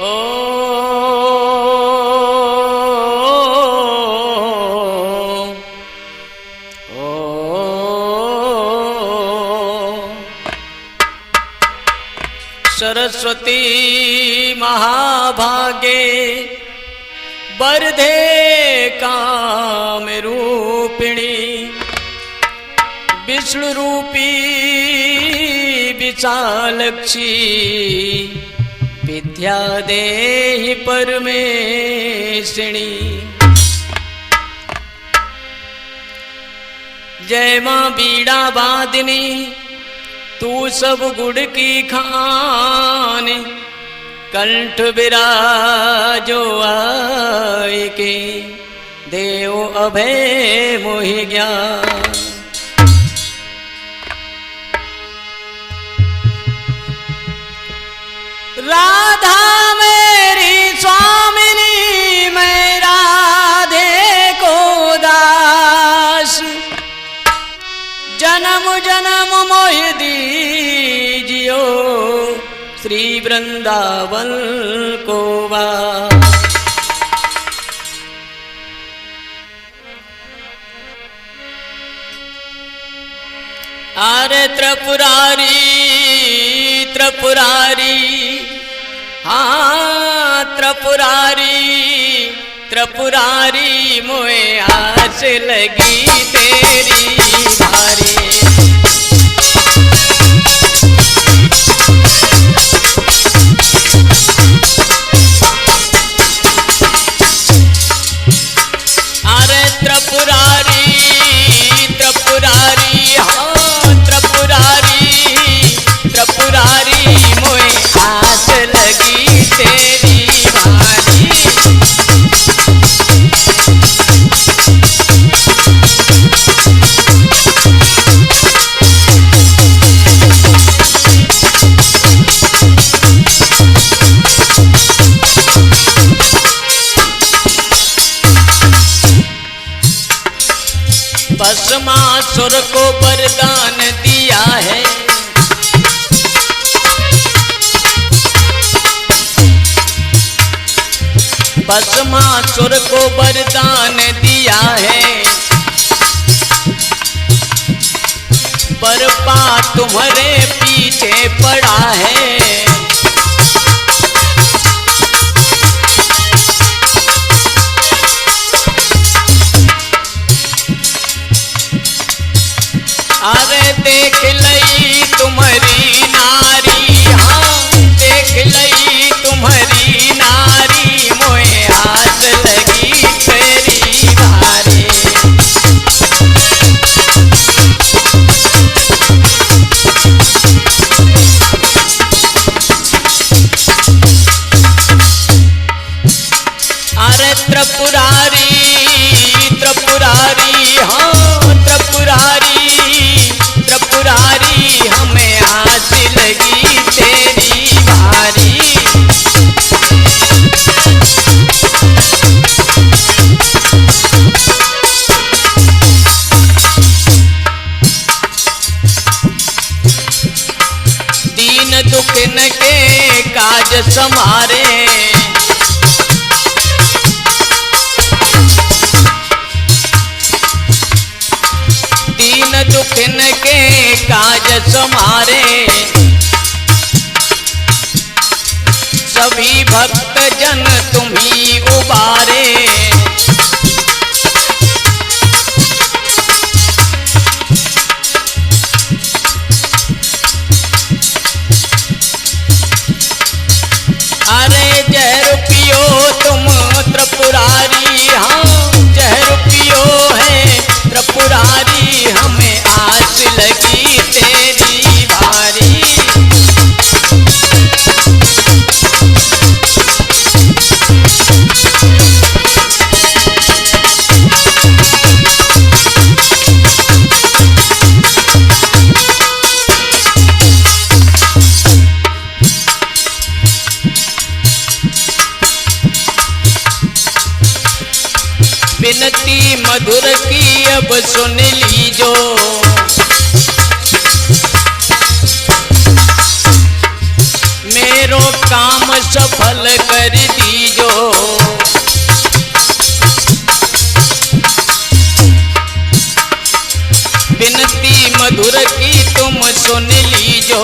ओ सरस्वती महाभागे वरदे काम रूपिणी विष्णु रूपी विशालक्षी विद्या देहि परमेशिणी। जय मां बीड़ा वादिनी तू सब गुड़ की खान कंठ विराजो आए के देव अभय मोहि ज्ञान। राधा मेरी स्वामिनी मैं राधे को दास जन्म जन्म मोहि दीजियो श्री वृंदावन को वास। अरे त्रिपुरारी त्रिपुरारी हाँ त्रिपुरारी त्रिपुरारी मोए आस लगी तेरी भारी। अरे त्रिपुरारी त्रिपुरारी हाँ त्रिपुरारी त्रिपुरारी मोए आस लगी तेरी भारी। भस्मासुर को वरदान दिया है भस्मासुर को वरदान दिया है बरपा तुम्हारे पीछे पड़ा है। अरे देख लई तुम्हारी नारी हाँ देख लई तुम्हारी नारी मोए आस लगी तेरी भारी। अरे त्रिपुरारी त्रिपुरारी हाँ त्रिपुरारी त्रिपुरारी हमें आस लगी तेरी भारी। दीन दुखन के काज समारे दीन दुखन के काज समारे सभी भक्त जन तुम्ही उबारे। अरे जहर पियो तुम त्रिपुरारी हाँ जहर पियो है त्रिपुरारी हमें आस लगी तेरी भारी। विनती मधुर की अब सुन लीजो मेरो काम सफल कर दीजो। बिनती मधुर की तुम सुन लीजो,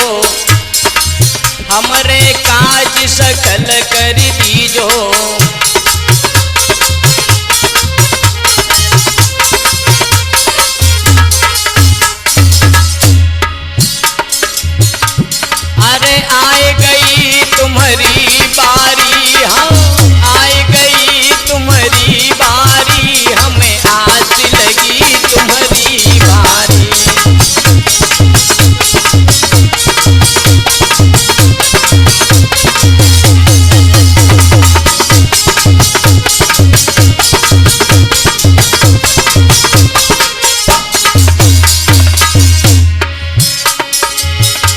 हमरे काज सकल कर दीजो। अरे आए गई तुम्हारी बारी, हाँ आए गई तुम्हारी बारी, हमें आस लगी तुम्हारी बारी।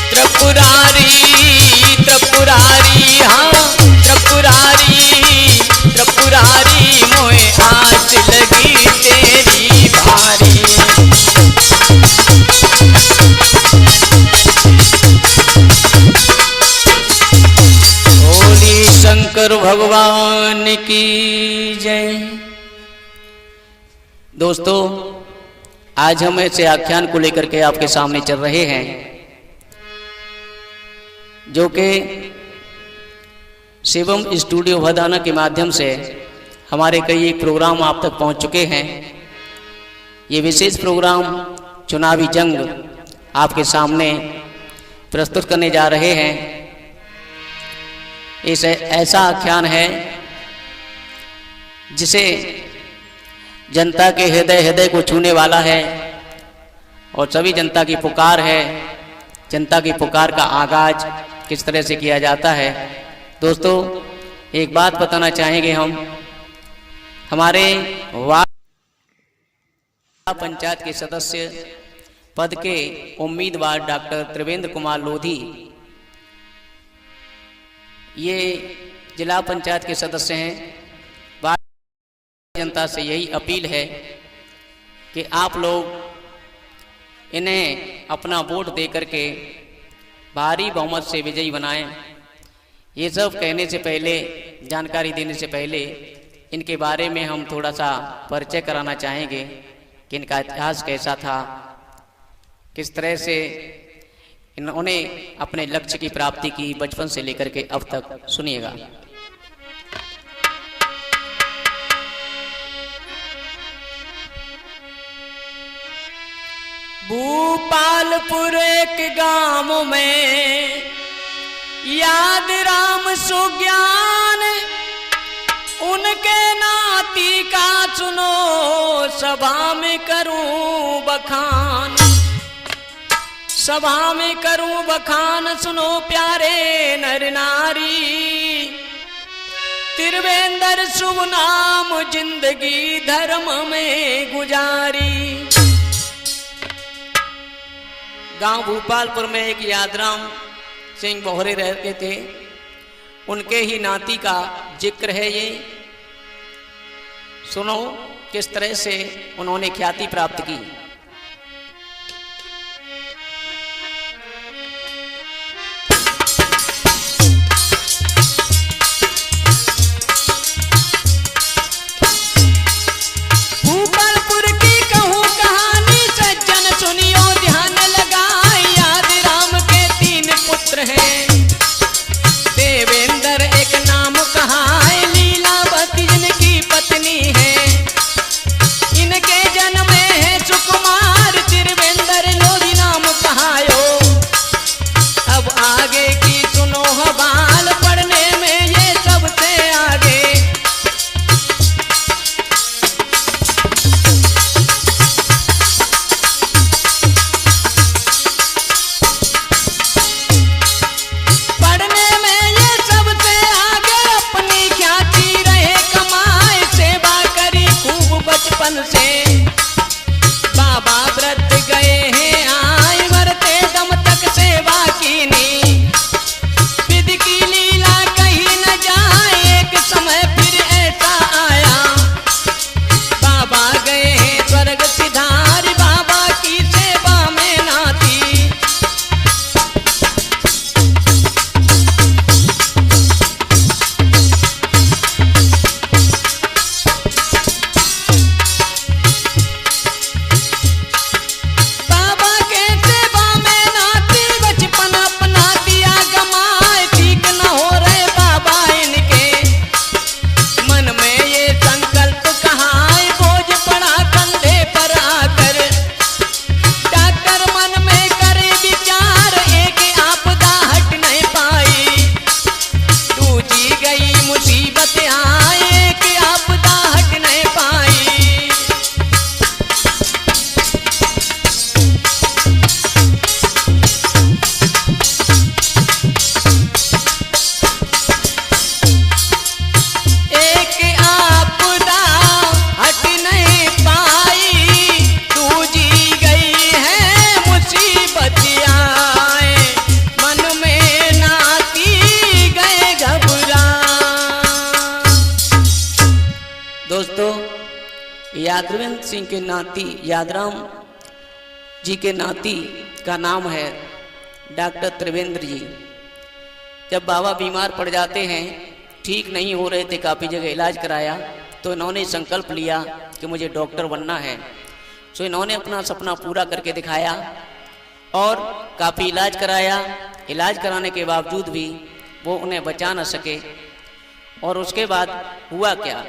त्रिपुरारी त्रिपुरारी, हाँ त्रिपुरारी त्रिपुरारी, मोए आस लगी तेरी भारी। बोली शंकर भगवान की जय। दोस्तों, आज हम ऐसे आख्यान को लेकर के आपके सामने चल रहे हैं जो कि शिवम स्टूडियो भदाना के माध्यम से हमारे कई प्रोग्राम आप तक पहुंच चुके हैं। ये विशेष प्रोग्राम चुनावी जंग आपके सामने प्रस्तुत करने जा रहे हैं। इस ऐसा आख्यान है जिसे जनता के हृदय को छूने वाला है और सभी जनता की पुकार है। जनता की पुकार का आगाज किस तरह से किया जाता है। दोस्तों, एक बात बताना चाहेंगे हम, हमारे वार्ड पंचायत के सदस्य पद के उम्मीदवार डॉक्टर त्रिवेंद्र कुमार लोधी, ये जिला पंचायत के सदस्य हैं। वार्ड जनता से यही अपील है कि आप लोग इन्हें अपना वोट दे करके भारी बहुमत से विजयी बनाएं। ये सब कहने से पहले, जानकारी देने से पहले इनके बारे में हम थोड़ा सा परिचय कराना चाहेंगे कि इनका इतिहास कैसा था, किस तरह से इन्होंने अपने लक्ष्य की प्राप्ति की बचपन से लेकर के अब तक। सुनिएगा। भूपालपुर एक गांव में याद राम सुज्ञान, उनके नाती का सुनो सभा में करूं बखान। सभा में करूं बखान, सुनो प्यारे नर नारी, त्रिवेंद्र शुभ नाम जिंदगी धर्म में गुजारी। गांव भूपालपुर में एक यादराम सिंह बोहरे रहते थे, उनके ही नाती का जिक्र है ये। सुनो किस तरह से उन्होंने ख्याति प्राप्त की। देवेंद्र एक नाम कहा है, लीलावती जिनकी पत्नी है, इनके जन्म में है सुख यादवेंद्र सिंह के नाती, यादराम जी के नाती का नाम है डॉक्टर त्रिवेंद्र जी। जब बाबा बीमार पड़ जाते हैं, ठीक नहीं हो रहे थे, काफ़ी जगह इलाज कराया, तो इन्होंने संकल्प लिया कि मुझे डॉक्टर बनना है। तो इन्होंने अपना सपना पूरा करके दिखाया और काफ़ी इलाज कराया। इलाज कराने के बावजूद भी वो उन्हें बचा न सके। और उसके बाद हुआ क्या,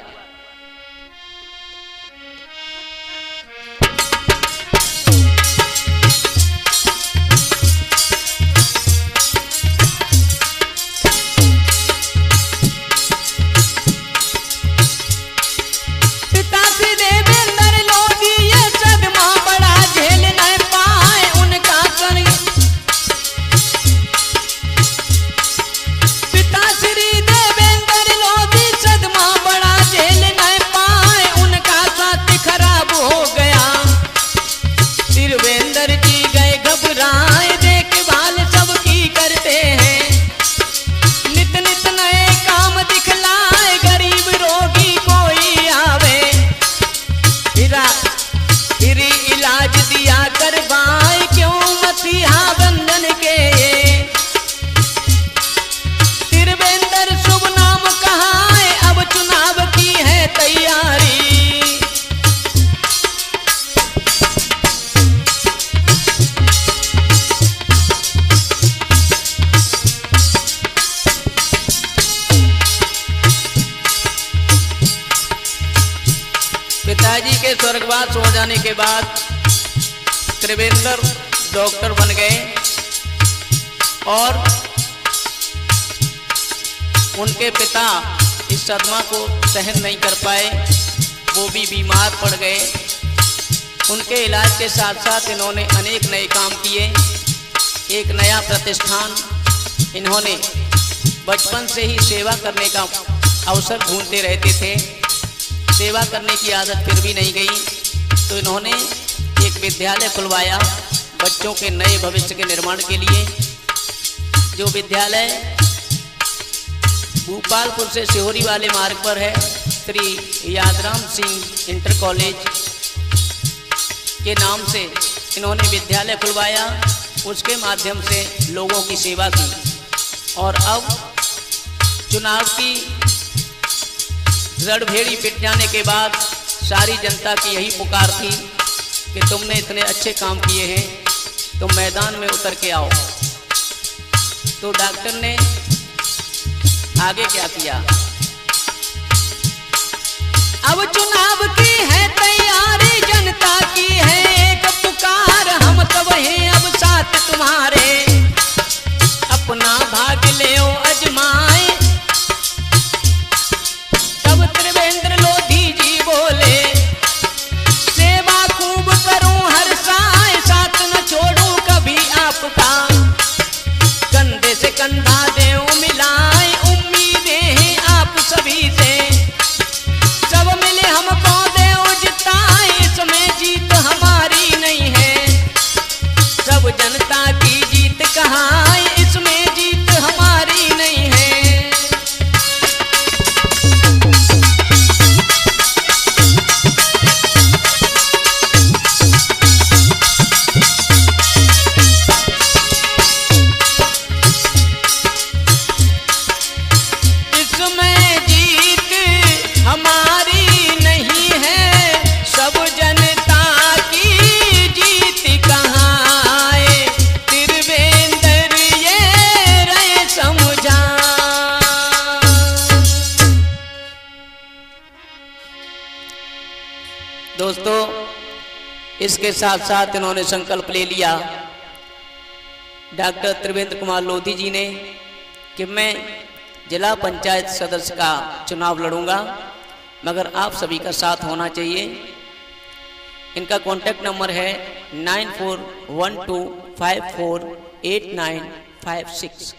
पिताजी के स्वर्गवास हो जाने के बाद त्रिवेंद्र डॉक्टर बन गए और उनके पिता इस सदमा को सहन नहीं कर पाए, वो भी बीमार पड़ गए। उनके इलाज के साथ साथ इन्होंने अनेक नए काम किए। एक नया प्रतिष्ठान, इन्होंने बचपन से ही सेवा करने का अवसर ढूंढते रहते थे। सेवा करने की आदत फिर भी नहीं गई, तो इन्होंने एक विद्यालय खुलवाया बच्चों के नए भविष्य के निर्माण के लिए। जो विद्यालय भोपालपुर से सिहोरी वाले मार्ग पर है, श्री यादराम सिंह इंटर कॉलेज के नाम से इन्होंने विद्यालय खुलवाया। उसके माध्यम से लोगों की सेवा की। और अब चुनाव की रणभेड़ी पिट जाने के बाद सारी जनता की यही पुकार थी कि तुमने इतने अच्छे काम किए हैं, तुम मैदान में उतर के आओ। तो डॉक्टर ने आगे क्या किया, अब चुनाव की है तैयारी, जनता की है एक पुकार, हम सब हैं अब साथ तुम्हारे, अपना भाग ले अजमाए। तब त्रिवेंद्र लोधी जी बोले, सेवा खूब करूं हर साय, साथ न छोड़ूं कभी आपका, कंधे से कंधा देऊं मिलाए, उम्मीदें हैं आप सभी से, सब मिले हमको देओ जिताए, इसमें जीत हमारी नहीं है, सब जनता की जीत कहाँ, इसमें जीत हमारी नहीं है। इसमें जीत हमारी नहीं है, सब जनता की जीत कहाँ है, त्रिवेंद्र ये रहे समझा। दोस्तों, इसके साथ साथ इन्होंने संकल्प ले लिया डॉक्टर त्रिवेंद्र कुमार लोधी जी ने कि मैं जिला पंचायत सदस्य का चुनाव लड़ूंगा, मगर आप सभी का साथ होना चाहिए। इनका कॉन्टैक्ट नंबर है 9412548956।